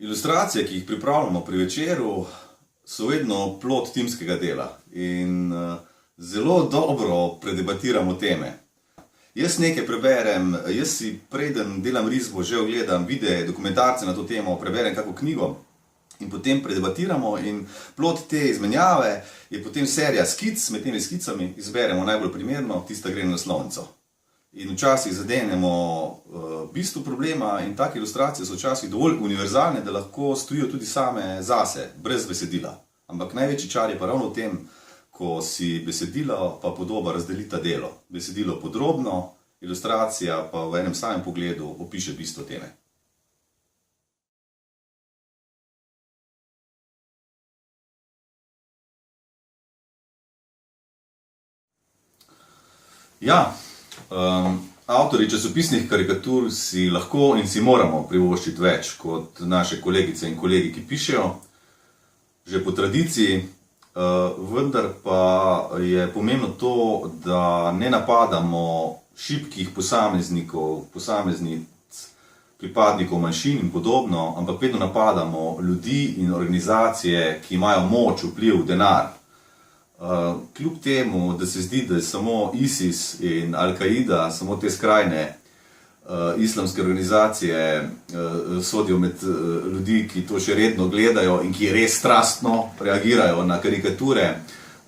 Ilustracije, ki jih pripravljamo pri večeru, so vedno plod timskega dela in zelo dobro predebatiramo teme. Jaz nekaj preberem, jaz si preden delam risbo že ogledam videe, dokumentarce na to temo, preberem kako knjigo in potem predebatiramo in plod te izmenjave je potem serija skic, med temi skicami izberemo najbolj primerno, tista gre na naslovnico. In včasih zadenemo bistvo problema in take ilustracije so včasih dovolj univerzalne, da lahko stojijo tudi same zase, brez besedila. Ampak največji čar je pa ravno v tem, ko si besedilo pa podoba razdelita delo. Besedilo podrobno, ilustracija pa v enem samem pogledu opiše bistvo teme. Ja, avtorji časopisnih karikatur si lahko in si moramo privoščiti več kot naše kolegice in kolegi, ki pišejo, že po tradiciji, vendar pa je pomembno to, da ne napadamo šibkih posameznikov, posameznic, pripadnikov manjšin in podobno, ampak vedno napadamo ljudi in organizacije, ki imajo moč, vpliv, denar. Kljub temu, da se zdi, da je samo ISIS in Al-Kaida, samo te skrajne islamske organizacije sodijo med ljudi, ki to še redno gledajo in ki res strastno reagirajo na karikature.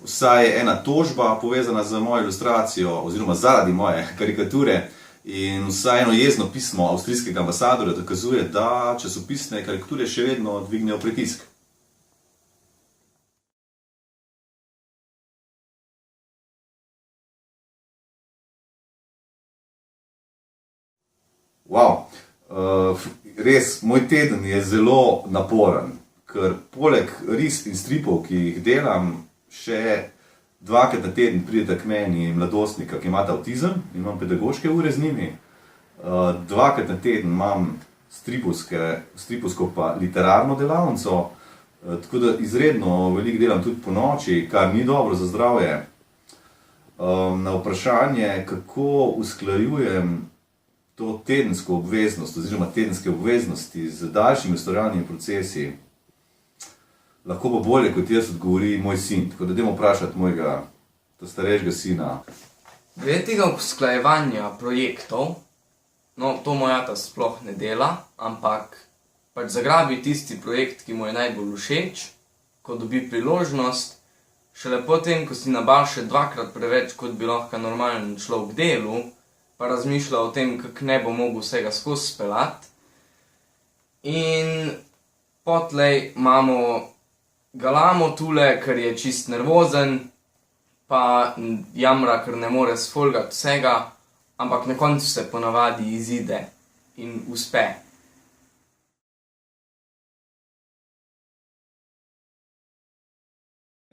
Vsaj ena tožba povezana z mojo ilustracijo oziroma zaradi moje karikature in vsaj eno jezno pismo avstrijskega ambasadorja dokazuje, da časopisne karikature še vedno dvignejo pritisk. Res, moj teden je zelo naporen, ker poleg risb in stripov, ki jih delam, še dvakrat na teden prideta k meni mladostnika, ki imata avtizem in imam pedagoške ure z njimi. Dvakrat na teden imam stripovsko pa literarno delavnico, tako da izredno veliko delam tudi ponoči, kar ni dobro za zdravje. Na vprašanje, kako usklajujem to tedensko obveznost oziroma tedenske obveznosti z daljšimi ustvarjalnimi procesi, lahko pa bolje kot jaz odgovori moj sin. Tako da dajmo vprašati mojega starejšega sina. Glede tega usklajevanja projektov, no, to moj ata sploh ne dela, ampak pač zagrabi tisti projekt, ki mu je najbolj všeč, ko dobi priložnost, šele potem, ko si nabal še dvakrat preveč, kot bi lahko normalen človek delu, pa razmišlja o tem, kako ne bo mogel vsega skozi speljati. In potlej imamo galamo tule, ker je čist nervozen, pa jamra, ker ne more sfolgati vsega, ampak na koncu se ponavadi izide in uspe.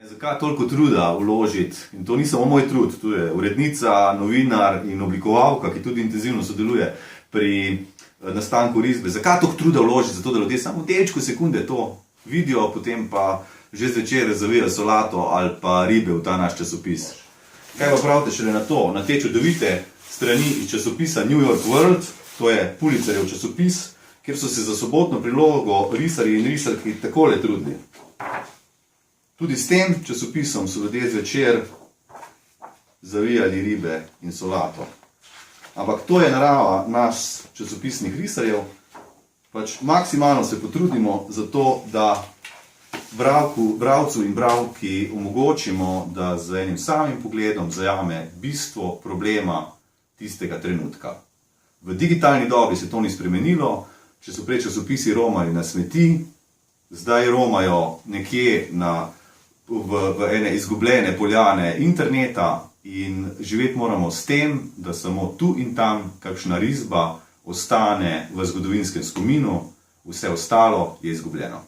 Zakaj toliko truda vložiti? In to ni samo moj trud, tu je urednica, novinar in oblikovalka, ki tudi intenzivno sodeluje pri nastanku risbe. Zakaj toliko truda vložiti, zato da ljudje samo v delčku sekunde to vidijo, potem pa že zvečer zavijajo solato ali pa ribe v ta naš časopis. Kaj pa pravite šele na to? Na te čudovite strani iz časopisa New York World, to je Pulitzerjev časopis, kjer so se za sobotno prilogo risarji in risarki takole trudili. Tudi s tem časopisom so ljudje zvečer zavijali ribe in solato. Ampak to je narava nas časopisnih risarjev. Pač maksimalno se potrudimo za to, da bralcu in bralki omogočimo, da z enim samim pogledom zajame bistvo problema tistega trenutka. V digitalni dobi se to ni spremenilo, če so prej časopisi romali na smeti, zdaj romajo nekje v ene izgubljene poljane interneta in živeti moramo s tem, da samo tu in tam kakšna risba ostane v zgodovinskem spominu, vse ostalo je izgubljeno.